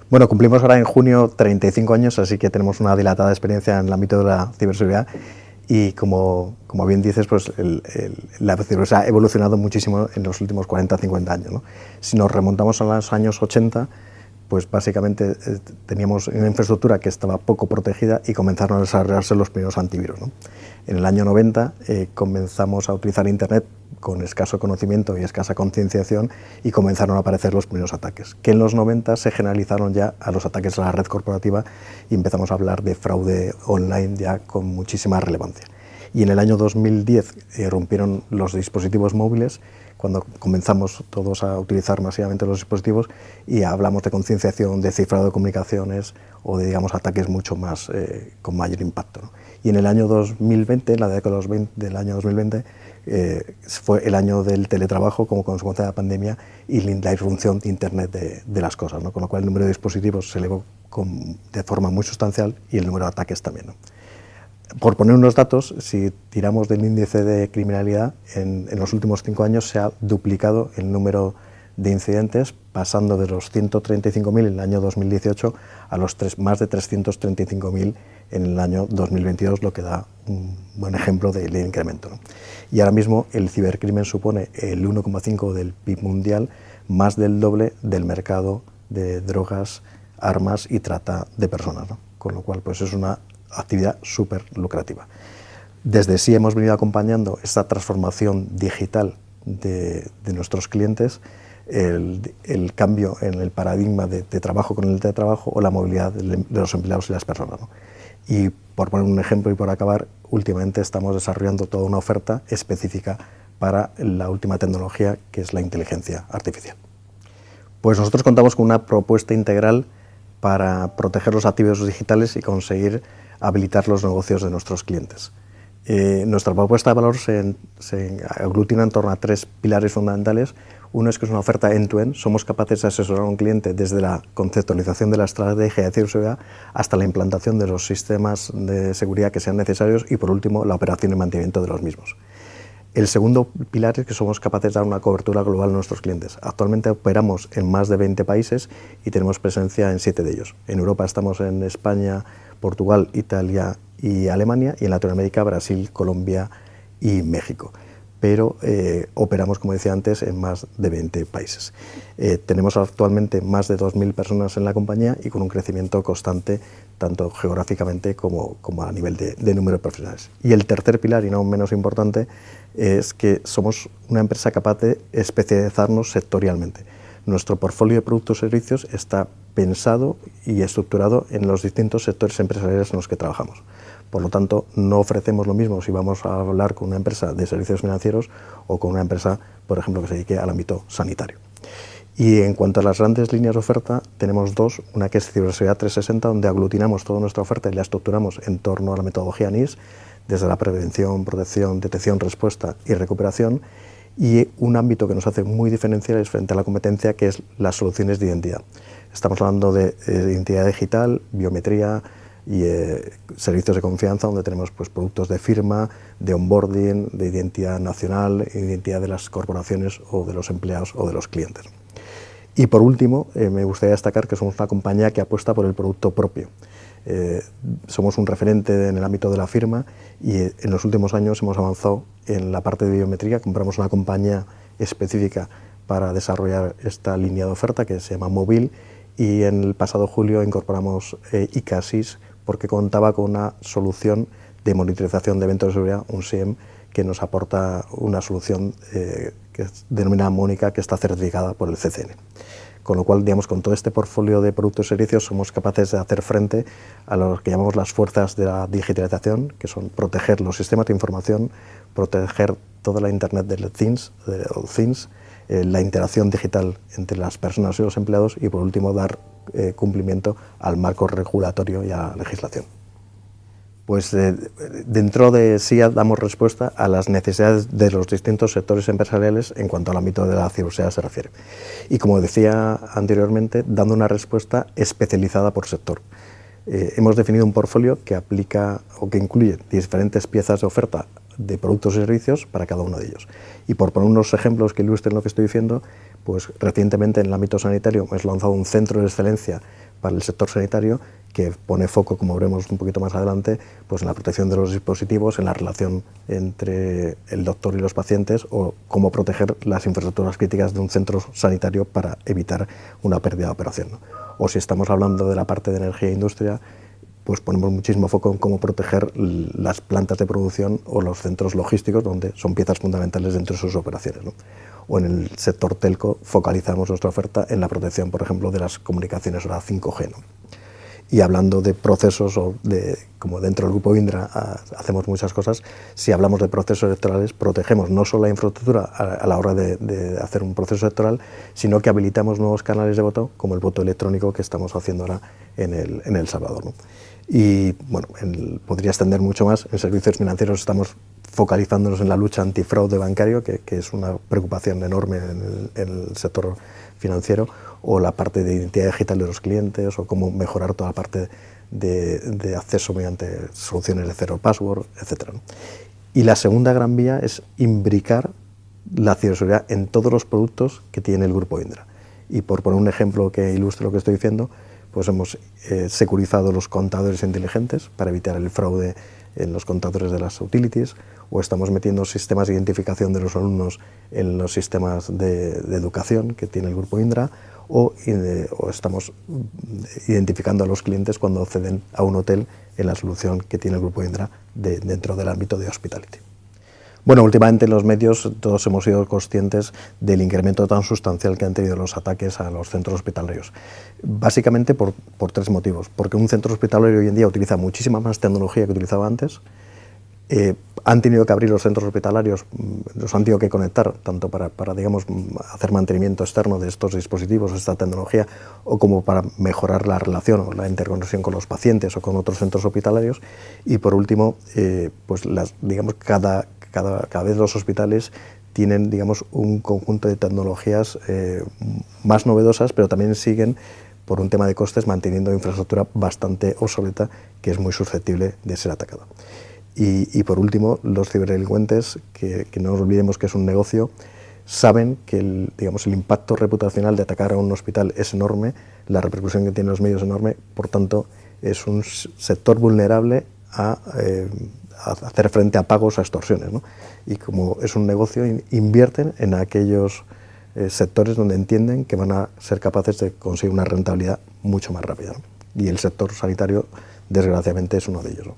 Bueno, cumplimos ahora en junio 35 años, así que tenemos una dilatada experiencia en el ámbito de la ciberseguridad y como bien dices, pues la ciberseguridad ha evolucionado muchísimo en los últimos 40-50 años, ¿no? Si nos remontamos a los años 80, pues básicamente teníamos una infraestructura que estaba poco protegida y comenzaron a desarrollarse los primeros antivirus, ¿no? En el año 90 comenzamos a utilizar Internet con escaso conocimiento y escasa concienciación y comenzaron a aparecer los primeros ataques, que en los 90 se generalizaron ya a los ataques a la red corporativa y empezamos a hablar de fraude online ya con muchísima relevancia. Y en el año 2010 rompieron los dispositivos móviles, cuando comenzamos todos a utilizar masivamente los dispositivos y hablamos de concienciación, de cifrado de comunicaciones o de, digamos, ataques mucho más con mayor impacto, ¿no? Y en el año 2020, la década del año 2020, fue el año del teletrabajo como consecuencia de la pandemia y la irrupción de Internet de las cosas, ¿no? Con lo cual el número de dispositivos se elevó de forma muy sustancial y el número de ataques también, ¿no? Por poner unos datos, si tiramos del índice de criminalidad, en los últimos 5 años se ha duplicado el número de incidentes, pasando de los 135.000 en el año 2018 a los más de 335.000 en el año 2022, lo que da un buen ejemplo del incremento, ¿no? Y ahora mismo el cibercrimen supone el 1,5% del PIB mundial, más del doble del mercado de drogas, armas y trata de personas, ¿no? Con lo cual, pues es una actividad súper lucrativa. Desde sí hemos venido acompañando esta transformación digital de nuestros clientes, el cambio en el paradigma de trabajo con el teletrabajo o la movilidad de los empleados y las personas, ¿no? Y por poner un ejemplo y por acabar, últimamente estamos desarrollando toda una oferta específica para la última tecnología, que es la inteligencia artificial. Pues nosotros contamos con una propuesta integral para proteger los activos digitales y conseguir habilitar los negocios de nuestros clientes. Nuestra propuesta de valor se aglutina en torno a 3 pilares fundamentales. Uno es que es una oferta end-to-end. Somos capaces de asesorar a un cliente desde la conceptualización de la estrategia de ciberseguridad hasta la implantación de los sistemas de seguridad que sean necesarios y, por último, la operación y mantenimiento de los mismos. El segundo pilar es que somos capaces de dar una cobertura global a nuestros clientes. Actualmente operamos en más de 20 países y tenemos presencia en 7 de ellos. En Europa estamos en España, Portugal, Italia y Alemania, y en Latinoamérica, Brasil, Colombia y México. Pero operamos, como decía antes, en más de 20 países. Tenemos actualmente más de 2.000 personas en la compañía y con un crecimiento constante, tanto geográficamente como a nivel de número de profesionales. Y el tercer pilar, y no menos importante, es que somos una empresa capaz de especializarnos sectorialmente. Nuestro portfolio de productos y servicios está pensado y estructurado en los distintos sectores empresariales en los que trabajamos. Por lo tanto, no ofrecemos lo mismo si vamos a hablar con una empresa de servicios financieros o con una empresa, por ejemplo, que se dedique al ámbito sanitario. Y en cuanto a las grandes líneas de oferta, tenemos dos. Una que es Ciberseguridad 360, donde aglutinamos toda nuestra oferta y la estructuramos en torno a la metodología NIST, desde la prevención, protección, detección, respuesta y recuperación. Y un ámbito que nos hace muy diferenciales frente a la competencia, que es las soluciones de identidad. Estamos hablando de identidad digital, biometría y servicios de confianza, donde tenemos pues, productos de firma, de onboarding, de identidad nacional, identidad de las corporaciones o de los empleados o de los clientes. Y por último, me gustaría destacar que somos una compañía que apuesta por el producto propio. Somos un referente en el ámbito de la firma y en los últimos años hemos avanzado en la parte de biometría. Compramos una compañía específica para desarrollar esta línea de oferta que se llama Mobil, y en el pasado julio incorporamos iCasis porque contaba con una solución de monitorización de eventos de seguridad, un SIEM, que nos aporta una solución que es denominada Mónica, que está certificada por el CCN. Con lo cual, digamos, con todo este portfolio de productos y servicios somos capaces de hacer frente a lo que llamamos las fuerzas de la digitalización, que son proteger los sistemas de información, proteger toda la Internet de Things, la interacción digital entre las personas y los empleados y, por último, dar cumplimiento al marco regulatorio y a la legislación. Pues dentro de SIA damos respuesta a las necesidades de los distintos sectores empresariales en cuanto al ámbito de la ciberseguridad se refiere. Y como decía anteriormente, dando una respuesta especializada por sector. Hemos definido un portfolio que aplica o que incluye diferentes piezas de oferta de productos y servicios para cada uno de ellos. Y por poner unos ejemplos que ilustren lo que estoy diciendo, pues recientemente en el ámbito sanitario hemos lanzado un centro de excelencia para el sector sanitario que pone foco, como veremos un poquito más adelante, pues en la protección de los dispositivos, en la relación entre el doctor y los pacientes, o cómo proteger las infraestructuras críticas de un centro sanitario para evitar una pérdida de operación, ¿no? O si estamos hablando de la parte de energía e industria, pues ponemos muchísimo foco en cómo proteger las plantas de producción o los centros logísticos, donde son piezas fundamentales dentro de sus operaciones, ¿no? O en el sector telco focalizamos nuestra oferta en la protección, por ejemplo, de las comunicaciones ahora 5G, ¿no? Y hablando de procesos, o de, como dentro del grupo Indra hacemos muchas cosas, si hablamos de procesos electorales, protegemos no solo la infraestructura a la hora de hacer un proceso electoral, sino que habilitamos nuevos canales de voto, como el voto electrónico que estamos haciendo ahora en El Salvador, ¿no? Y bueno, podría extender mucho más. En servicios financieros estamos focalizándonos en la lucha antifraude bancario, que es una preocupación enorme en el sector financiero, o la parte de identidad digital de los clientes, o cómo mejorar toda la parte de acceso mediante soluciones de cero password, etc., ¿no? Y la segunda gran vía es imbricar la ciberseguridad en todos los productos que tiene el grupo Indra. Y por poner un ejemplo que ilustre lo que estoy diciendo, pues hemos securizado los contadores inteligentes para evitar el fraude en los contadores de las utilities, o estamos metiendo sistemas de identificación de los alumnos en los sistemas de educación que tiene el grupo Indra, o estamos identificando a los clientes cuando acceden a un hotel en la solución que tiene el grupo Indra dentro del ámbito de hospitality. Bueno, últimamente en los medios todos hemos sido conscientes del incremento tan sustancial que han tenido los ataques a los centros hospitalarios. Básicamente por tres motivos. Porque un centro hospitalario hoy en día utiliza muchísima más tecnología que utilizaba antes. Han tenido que abrir los centros hospitalarios, los han tenido que conectar, tanto para digamos, hacer mantenimiento externo de estos dispositivos, esta tecnología, o como para mejorar la relación o la interconexión con los pacientes o con otros centros hospitalarios. Y por último, pues digamos, cada vez los hospitales tienen, digamos, un conjunto de tecnologías más novedosas, pero también siguen, por un tema de costes, manteniendo infraestructura bastante obsoleta que es muy susceptible de ser atacada. Y por último, los ciberdelincuentes, que no nos olvidemos que es un negocio, saben que el impacto reputacional de atacar a un hospital es enorme, la repercusión que tiene en los medios es enorme, por tanto es un sector vulnerable a hacer frente a pagos, a extorsiones, ¿no? Y como es un negocio, invierten en aquellos sectores donde entienden que van a ser capaces de conseguir una rentabilidad mucho más rápida, ¿no? Y el sector sanitario, desgraciadamente, es uno de ellos, ¿no?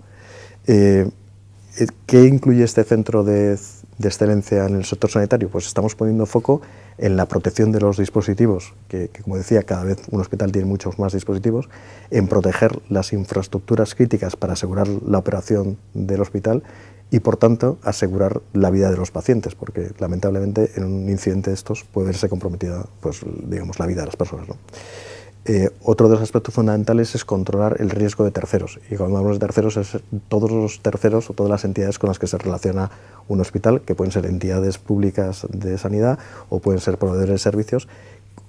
¿Qué incluye este centro de excelencia en el sector sanitario? Pues estamos poniendo foco en la protección de los dispositivos, que como decía, cada vez un hospital tiene muchos más dispositivos, en proteger las infraestructuras críticas para asegurar la operación del hospital y, por tanto, asegurar la vida de los pacientes, porque lamentablemente en un incidente de estos puede verse comprometida, pues, digamos, la vida de las personas, ¿no? Otro de los aspectos fundamentales es controlar el riesgo de terceros. Y cuando hablamos de terceros, es todos los terceros o todas las entidades con las que se relaciona un hospital, que pueden ser entidades públicas de sanidad o pueden ser proveedores de servicios,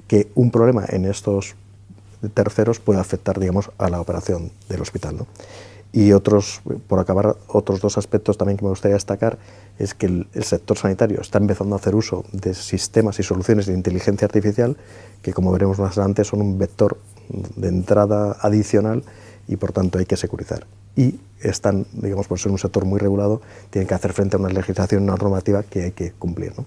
que un problema en estos terceros puede afectar, digamos, a la operación del hospital, ¿no? Y por acabar, otros dos aspectos también que me gustaría destacar es que el sector sanitario está empezando a hacer uso de sistemas y soluciones de inteligencia artificial que, como veremos más adelante, son un vector de entrada adicional y, por tanto, hay que securizar. Y están, digamos, por ser un sector muy regulado, tienen que hacer frente a una legislación, una normativa que hay que cumplir, ¿no?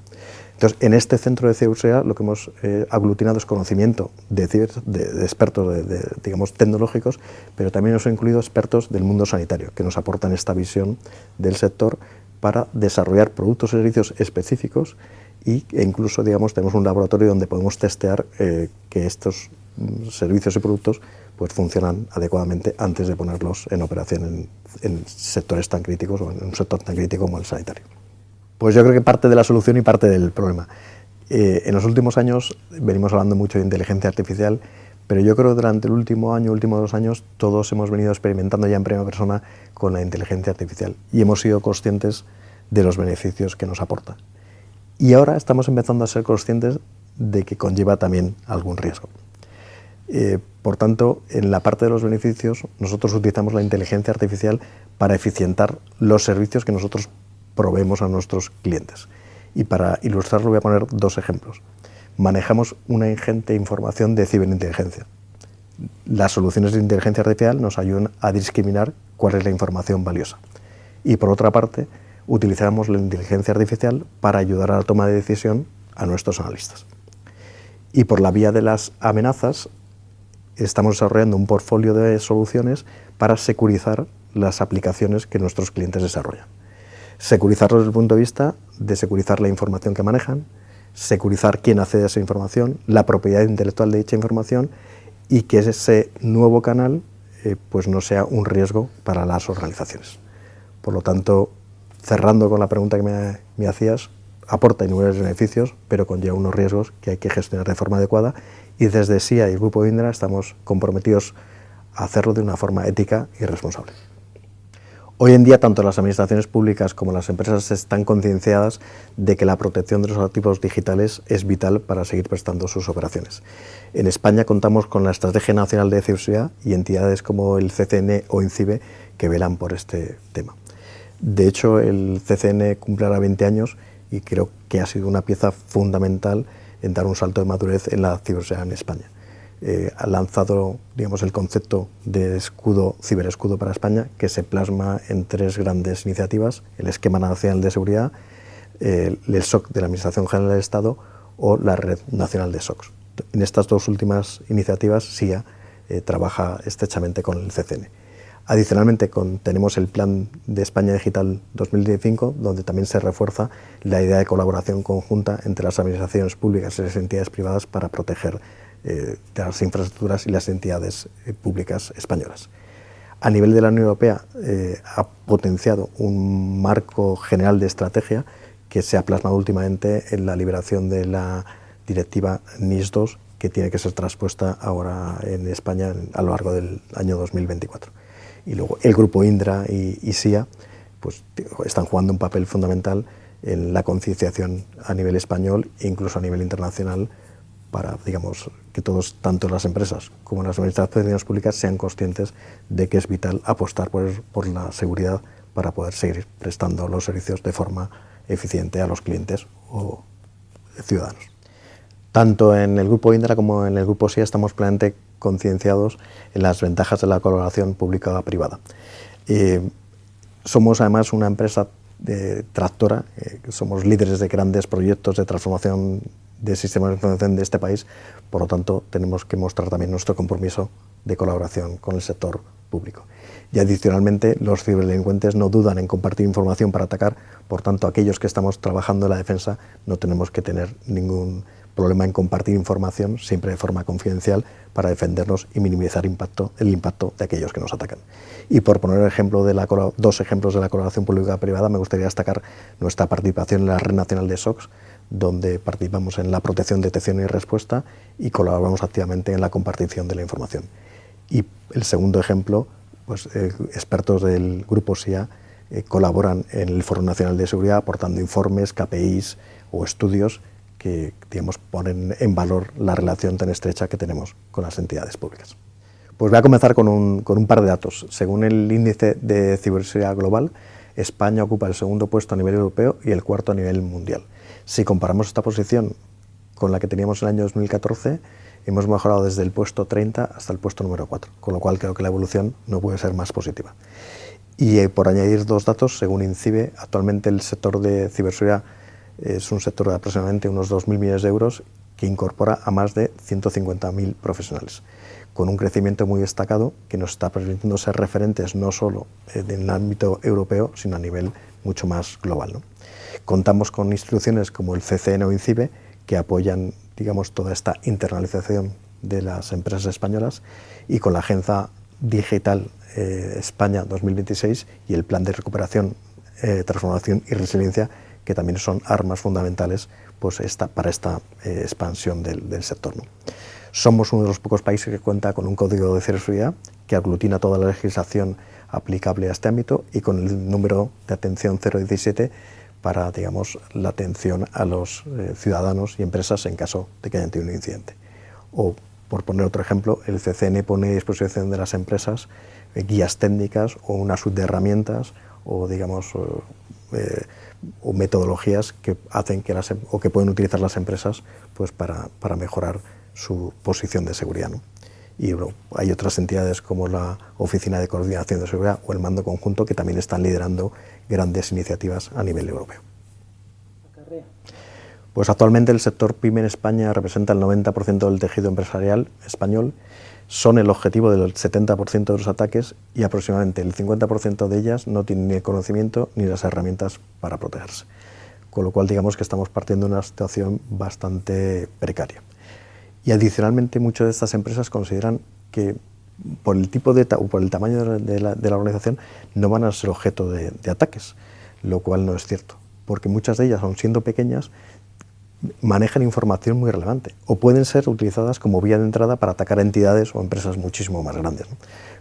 Entonces, en este centro de ciberseguridad lo que hemos aglutinado es conocimiento de expertos digamos, tecnológicos, pero también hemos incluido expertos del mundo sanitario que nos aportan esta visión del sector para desarrollar productos y servicios específicos e incluso, digamos, tenemos un laboratorio donde podemos testear que estos servicios y productos pues funcionan adecuadamente antes de ponerlos en operación en sectores tan críticos o en un sector tan crítico como el sanitario. Pues yo creo que parte de la solución y parte del problema. En los últimos años venimos hablando mucho de inteligencia artificial, pero yo creo que durante el último año, últimos 2 años, todos hemos venido experimentando ya en primera persona con la inteligencia artificial y hemos sido conscientes de los beneficios que nos aporta. Y ahora estamos empezando a ser conscientes de que conlleva también algún riesgo. Por tanto, en la parte de los beneficios, nosotros utilizamos la inteligencia artificial para eficientar los servicios que nosotros proveemos a nuestros clientes. Y para ilustrarlo voy a poner 2 ejemplos. Manejamos una ingente información de ciberinteligencia. las soluciones de inteligencia artificial nos ayudan a discriminar cuál es la información valiosa. Y por otra parte, utilizamos la inteligencia artificial para ayudar a la toma de decisión a nuestros analistas. Y por la vía de las amenazas, estamos desarrollando un portfolio de soluciones para securizar las aplicaciones que nuestros clientes desarrollan. Securizarlos desde el punto de vista de securizar la información que manejan, securizar quién accede a esa información, la propiedad intelectual de dicha información y que ese nuevo canal pues no sea un riesgo para las organizaciones. Por lo tanto, cerrando con la pregunta que me hacías, aporta innumerables beneficios, pero conlleva unos riesgos que hay que gestionar de forma adecuada y desde SIA y el Grupo Indra estamos comprometidos a hacerlo de una forma ética y responsable. Hoy en día, tanto las administraciones públicas como las empresas están concienciadas de que la protección de los activos digitales es vital para seguir prestando sus operaciones. En España contamos con la Estrategia Nacional de Ciberseguridad y entidades como el CCN o INCIBE que velan por este tema. De hecho, el CCN cumple ahora 20 años y creo que ha sido una pieza fundamental en dar un salto de madurez en la ciberseguridad en España. Ha lanzado, digamos, el concepto de escudo, ciberescudo para España, que se plasma en 3 grandes iniciativas: el Esquema Nacional de Seguridad, el SOC de la Administración General del Estado o la Red Nacional de SOCs. En estas 2 últimas iniciativas SIA trabaja estrechamente con el CCN. Adicionalmente, tenemos el Plan de España Digital 2025, donde también se refuerza la idea de colaboración conjunta entre las administraciones públicas y las entidades privadas para proteger las infraestructuras y las entidades públicas españolas. A nivel de la Unión Europea ha potenciado un marco general de estrategia que se ha plasmado últimamente en la liberación de la directiva NIS2, que tiene que ser traspuesta ahora en España a lo largo del año 2024. Y luego el Grupo Indra y SIA pues, están jugando un papel fundamental en la concienciación a nivel español e incluso a nivel internacional para, digamos, que todos, tanto las empresas como las administraciones públicas, sean conscientes de que es vital apostar por la seguridad para poder seguir prestando los servicios de forma eficiente a los clientes o ciudadanos. Tanto en el Grupo Indra como en el Grupo SIA estamos plenamente concienciados en las ventajas de la colaboración pública-privada. Somos además una empresa tractora, somos líderes de grandes proyectos de transformación de sistemas de información de este país, por lo tanto tenemos que mostrar también nuestro compromiso de colaboración con el sector público. Y adicionalmente, los ciberdelincuentes no dudan en compartir información para atacar, por tanto aquellos que estamos trabajando en la defensa no tenemos que tener ningún problema en compartir información, siempre de forma confidencial, para defendernos y minimizar el impacto de aquellos que nos atacan. Y por poner 2 ejemplos de la colaboración pública-privada, me gustaría destacar nuestra participación en la Red Nacional de SOCs, donde participamos en la protección, detección y respuesta y colaboramos activamente en la compartición de la información. Y el segundo ejemplo, pues expertos del Grupo SIA colaboran en el Foro Nacional de Seguridad aportando informes, KPIs o estudios que, digamos, ponen en valor la relación tan estrecha que tenemos con las entidades públicas. Pues voy a comenzar con un par de datos. Según el índice de ciberseguridad global, España ocupa el 2º puesto a nivel europeo y el 4º a nivel mundial. Si comparamos esta posición con la que teníamos en el año 2014, hemos mejorado desde el puesto 30 hasta el puesto número 4, con lo cual creo que la evolución no puede ser más positiva. Y por añadir 2 datos, según INCIBE, actualmente el sector de ciberseguridad es un sector de aproximadamente unos 2.000 millones de euros que incorpora a más de 150.000 profesionales, con un crecimiento muy destacado que nos está permitiendo ser referentes no solo en el ámbito europeo, sino a nivel mucho más global, ¿no? Contamos con instituciones como el CCN o INCIBE que apoyan, digamos, toda esta internalización de las empresas españolas y con la Agenda Digital España 2026 y el Plan de Recuperación, Transformación y Resiliencia, que también son armas fundamentales pues, para esta expansión del sector, ¿no? Somos uno de los pocos países que cuenta con un código de ciberseguridad que aglutina toda la legislación aplicable a este ámbito y con el número de atención 017 para, digamos, la atención a los ciudadanos y empresas en caso de que hayan tenido un incidente. O, por poner otro ejemplo, el CCN pone a disposición de las empresas guías técnicas o una suite de herramientas o, digamos, o metodologías que hacen que que pueden utilizar las empresas pues, para mejorar su posición de seguridad, ¿no? Y bueno, hay otras entidades como la Oficina de Coordinación de Seguridad o el Mando Conjunto que también están liderando grandes iniciativas a nivel europeo. Pues actualmente el sector PYME en España representa el 90% del tejido empresarial español, son el objetivo del 70% de los ataques y aproximadamente el 50% de ellas no tienen ni el conocimiento ni las herramientas para protegerse. Con lo cual digamos que estamos partiendo de una situación bastante precaria. Y adicionalmente muchas de estas empresas consideran que por el tipo o por el tamaño de la organización no van a ser objeto de ataques, lo cual no es cierto, porque muchas de ellas, aun siendo pequeñas, manejan información muy relevante o pueden ser utilizadas como vía de entrada para atacar a entidades o empresas muchísimo más grandes, ¿no?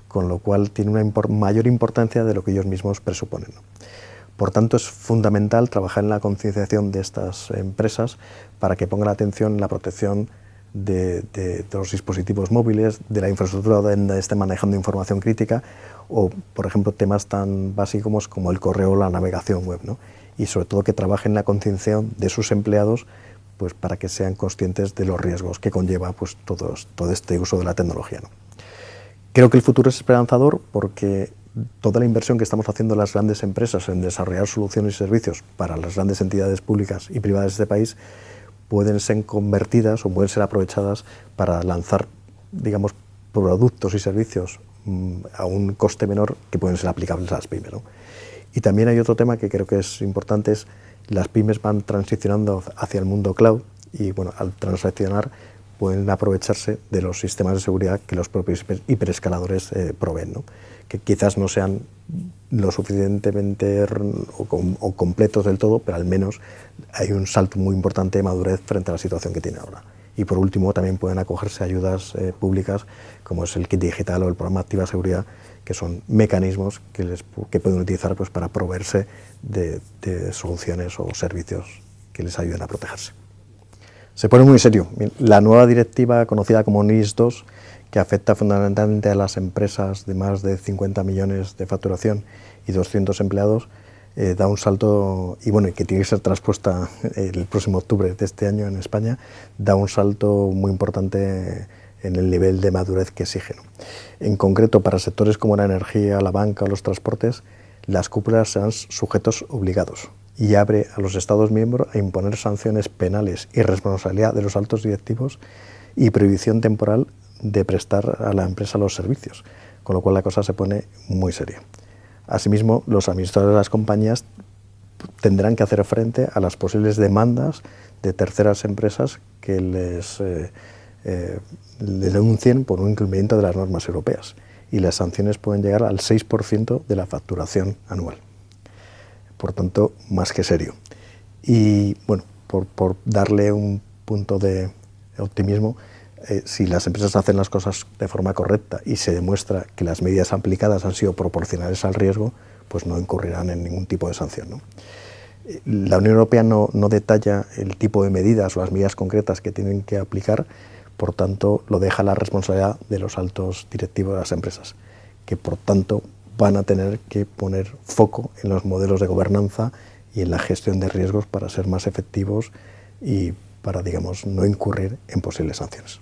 Con lo cual tiene una mayor importancia de lo que ellos mismos presuponen, ¿no? Por tanto, es fundamental trabajar en la concienciación de estas empresas para que pongan atención en la protección de los dispositivos móviles, de la infraestructura donde estén manejando información crítica o, por ejemplo, temas tan básicos como el correo o la navegación web, ¿no? Y sobre todo que trabajen en la concienciación de sus empleados pues, para que sean conscientes de los riesgos que conlleva pues, todo este uso de la tecnología, ¿no? Creo que el futuro es esperanzador porque toda la inversión que estamos haciendo las grandes empresas en desarrollar soluciones y servicios para las grandes entidades públicas y privadas de este país pueden ser convertidas o pueden ser aprovechadas para lanzar, digamos, productos y servicios a un coste menor que pueden ser aplicables a las pymes, ¿no? Y también hay otro tema que creo que es importante, es las pymes van transicionando hacia el mundo cloud y bueno, al transicionar pueden aprovecharse de los sistemas de seguridad que los propios hiperescaladores proveen, ¿no? Que quizás no sean lo suficientemente o completos del todo, pero al menos hay un salto muy importante de madurez frente a la situación que tiene ahora. Y por último también pueden acogerse a ayudas públicas como es el kit digital o el programa Activa Seguridad, que son mecanismos que pueden utilizar pues, para proveerse de soluciones o servicios que les ayuden a protegerse. Se pone muy serio. La nueva directiva conocida como NIS2, que afecta fundamentalmente a las empresas de más de 50 millones de facturación y 200 empleados, da un salto, y bueno, que tiene que ser traspuesta el próximo octubre de este año en España, da un salto muy importante en el nivel de madurez que exige, ¿no? En concreto, para sectores como la energía, la banca o los transportes, las cúpulas serán sujetos obligados y abre a los Estados miembros a imponer sanciones penales y responsabilidad de los altos directivos y prohibición temporal de prestar a la empresa los servicios, con lo cual la cosa se pone muy seria. Asimismo, los administradores de las compañías tendrán que hacer frente a las posibles demandas de terceras empresas que les denuncien por un incumplimiento de las normas europeas y las sanciones pueden llegar al 6% de la facturación anual. Por tanto, más que serio. Y bueno, por darle un punto de optimismo, si las empresas hacen las cosas de forma correcta y se demuestra que las medidas aplicadas han sido proporcionales al riesgo, pues no incurrirán en ningún tipo de sanción, ¿no? La Unión Europea no detalla el tipo de medidas o las medidas concretas que tienen que aplicar, por tanto lo deja la responsabilidad de los altos directivos de las empresas, que por tanto van a tener que poner foco en los modelos de gobernanza y en la gestión de riesgos para ser más efectivos y para, digamos, no incurrir en posibles sanciones.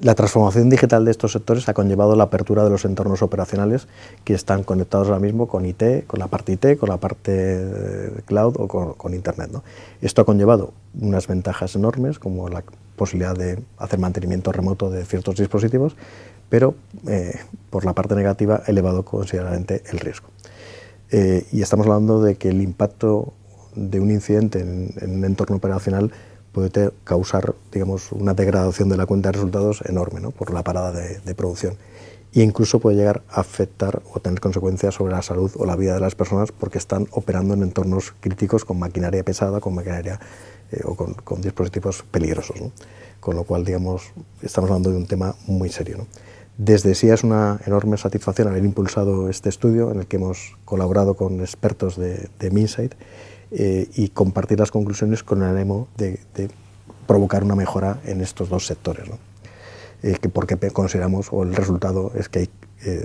La transformación digital de estos sectores ha conllevado la apertura de los entornos operacionales que están conectados ahora mismo con IT, con la parte IT, con la parte cloud o con Internet, ¿no? Esto ha conllevado unas ventajas enormes como la posibilidad de hacer mantenimiento remoto de ciertos dispositivos, pero por la parte negativa ha elevado considerablemente el riesgo. Y estamos hablando de que el impacto de un incidente en un entorno operacional puede causar, digamos, una degradación de la cuenta de resultados enorme, ¿no? Por la parada de producción. E incluso puede llegar a afectar o tener consecuencias sobre la salud o la vida de las personas porque están operando en entornos críticos con maquinaria pesada, con maquinaria o con dispositivos peligrosos, ¿no? Con lo cual, digamos, estamos hablando de un tema muy serio, ¿no? Desde sí es una enorme satisfacción haber impulsado este estudio en el que hemos colaborado con expertos de Minsight y compartir las conclusiones con el ánimo de provocar una mejora en estos dos sectores, ¿no? Porque consideramos, o el resultado es que hay,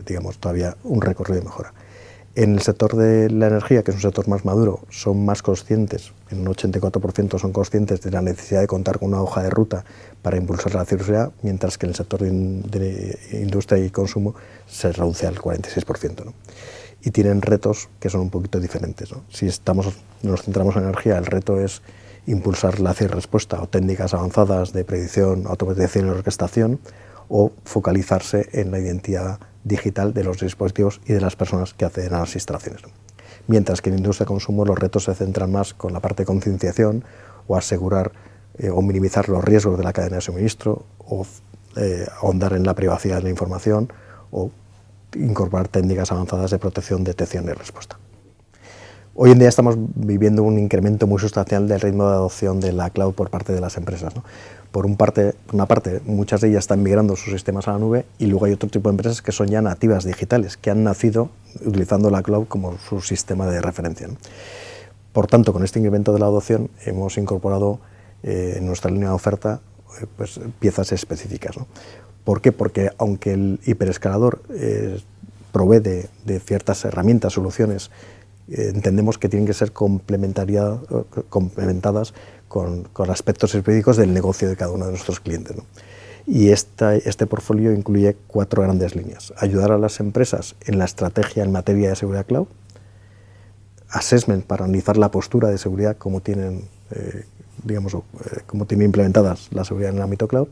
digamos, todavía un recorrido de mejora. En el sector de la energía, que es un sector más maduro, son más conscientes, en un 84% son conscientes de la necesidad de contar con una hoja de ruta para impulsar la ciberseguridad, mientras que en el sector de industria y consumo se reduce al 46%, ¿no? Y tienen retos que son un poquito diferentes, ¿no? Si nos centramos en energía, el reto es impulsar la ciberrespuesta o técnicas avanzadas de predicción, automatización y orquestación, o focalizarse en la identidad digital de los dispositivos y de las personas que acceden a las instalaciones. Mientras que en industria de consumo los retos se centran más con la parte de concienciación o asegurar o minimizar los riesgos de la cadena de suministro, o ahondar en la privacidad de la información, o incorporar técnicas avanzadas de protección, detección y respuesta. Hoy en día estamos viviendo un incremento muy sustancial del ritmo de adopción de la cloud por parte de las empresas, ¿no? Por una parte, muchas de ellas están migrando sus sistemas a la nube, y luego hay otro tipo de empresas que son ya nativas digitales, que han nacido utilizando la cloud como su sistema de referencia, ¿no? Por tanto, con este incremento de la adopción hemos incorporado en nuestra línea de oferta pues, piezas específicas, ¿no? ¿Por qué? Porque aunque el hiperescalador provee de ciertas herramientas, soluciones, entendemos que tienen que ser complementadas con aspectos específicos del negocio de cada uno de nuestros clientes, ¿no? Y este portfolio incluye 4 grandes líneas: ayudar a las empresas en la estrategia en materia de seguridad cloud, assessment para analizar la postura de seguridad, cómo tienen implementadas la seguridad en el ámbito cloud,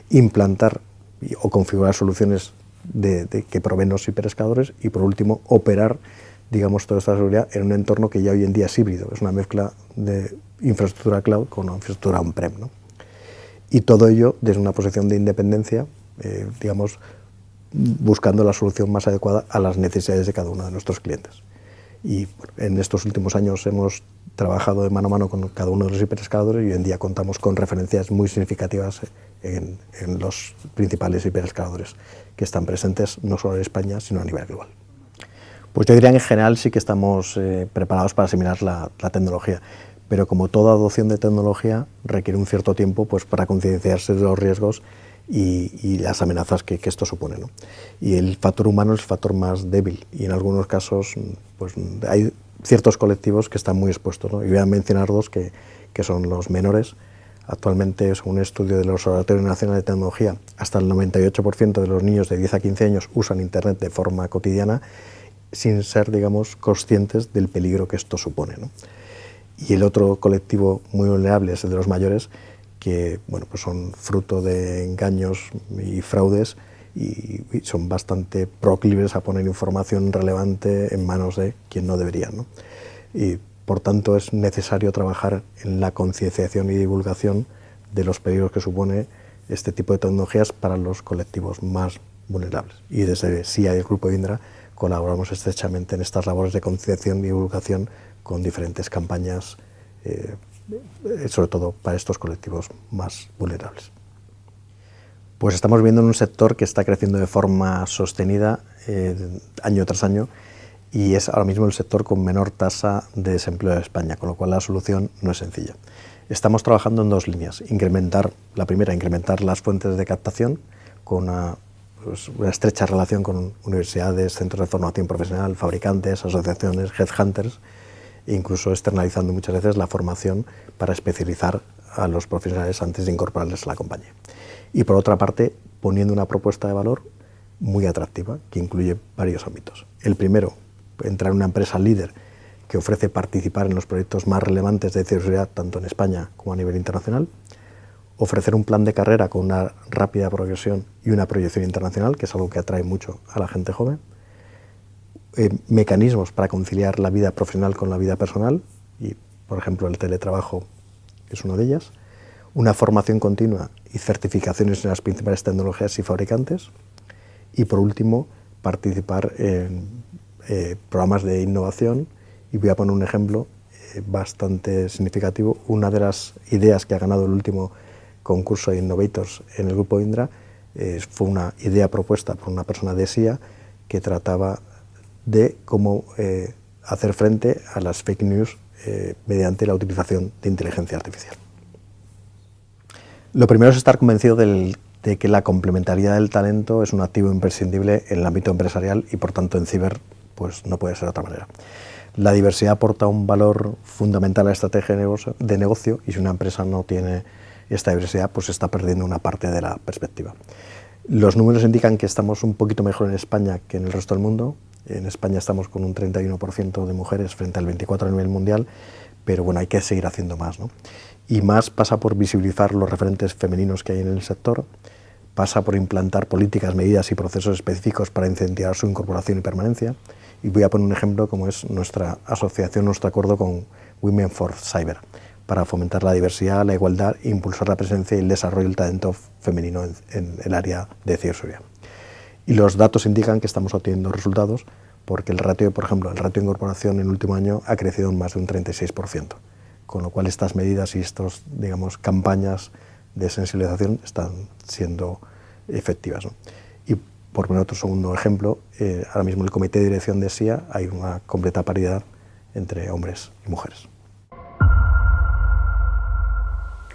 implantar o configurar soluciones que proveen los hiperescaladores, y por último operar toda esta seguridad en un entorno que ya hoy en día es híbrido, es una mezcla de infraestructura cloud con infraestructura on-prem, ¿no? Y todo ello desde una posición de independencia, buscando la solución más adecuada a las necesidades de cada uno de nuestros clientes. Y en estos últimos años hemos trabajado de mano a mano con cada uno de los hiperescaladores, y hoy en día contamos con referencias muy significativas en los principales hiperescaladores que están presentes no solo en España, sino a nivel global. Pues yo diría que en general sí que estamos preparados para asimilar la tecnología, pero como toda adopción de tecnología requiere un cierto tiempo pues, para concienciarse de los riesgos y las amenazas que esto supone, ¿no? Y el factor humano es el factor más débil, y en algunos casos pues, hay ciertos colectivos que están muy expuestos, ¿no? Y voy a mencionar 2 que son los menores. Actualmente, según un estudio del Observatorio Nacional de Tecnología, hasta el 98% de los niños de 10 a 15 años usan Internet de forma cotidiana, sin ser, conscientes del peligro que esto supone, ¿no? Y el otro colectivo muy vulnerable es el de los mayores, que pues son fruto de engaños y fraudes, y son bastante proclives a poner información relevante en manos de quien no deberían, ¿no? Y por tanto es necesario trabajar en la concienciación y divulgación de los peligros que supone este tipo de tecnologías para los colectivos más vulnerables. Y desde SIA y el Grupo Indra colaboramos estrechamente en estas labores de concienciación y divulgación con diferentes campañas, sobre todo para estos colectivos más vulnerables. Pues estamos viviendo en un sector que está creciendo de forma sostenida año tras año, y es ahora mismo el sector con menor tasa de desempleo de España, con lo cual la solución no es sencilla. Estamos trabajando en 2 líneas. La primera, incrementar las fuentes de captación con una estrecha relación con universidades, centros de formación profesional, fabricantes, asociaciones, headhunters, e incluso externalizando muchas veces la formación para especializar a los profesionales antes de incorporarles a la compañía. Y por otra parte, poniendo una propuesta de valor muy atractiva que incluye varios ámbitos. El primero, entrar en una empresa líder que ofrece participar en los proyectos más relevantes de ciberseguridad tanto en España como a nivel internacional. Ofrecer un plan de carrera con una rápida progresión y una proyección internacional, que es algo que atrae mucho a la gente joven. Mecanismos para conciliar la vida profesional con la vida personal, y por ejemplo el teletrabajo es una de ellas. Una formación continua y certificaciones en las principales tecnologías y fabricantes. Y por último, participar en programas de innovación, y voy a poner un ejemplo bastante significativo. Una de las ideas que ha ganado el último concurso de Innovators en el Grupo Indra fue una idea propuesta por una persona de SIA que trataba de cómo hacer frente a las fake news mediante la utilización de inteligencia artificial. Lo primero es estar convencido de que la complementariedad del talento es un activo imprescindible en el ámbito empresarial, y por tanto en ciber pues no puede ser de otra manera. La diversidad aporta un valor fundamental a la estrategia de negocio y si una empresa no tiene esta diversidad, pues está perdiendo una parte de la perspectiva. Los números indican que estamos un poquito mejor en España que en el resto del mundo. En España estamos con un 31% de mujeres frente al 24% a nivel mundial, pero bueno, hay que seguir haciendo más, ¿no? Y más pasa por visibilizar los referentes femeninos que hay en el sector, pasa por implantar políticas, medidas y procesos específicos para incentivar su incorporación y permanencia. Y voy a poner un ejemplo como es nuestra asociación, nuestro acuerdo con Women for Cyber, para fomentar la diversidad, la igualdad e impulsar la presencia y el desarrollo del talento femenino en el área de ciberseguridad. Y los datos indican que estamos obteniendo resultados porque el ratio, por ejemplo, el ratio de incorporación en el último año ha crecido en más de un 36%, con lo cual estas medidas y estas, digamos, campañas de sensibilización están siendo efectivas, ¿no? Y por poner otro segundo ejemplo, ahora mismo en el comité de dirección de SIA hay una completa paridad entre hombres y mujeres.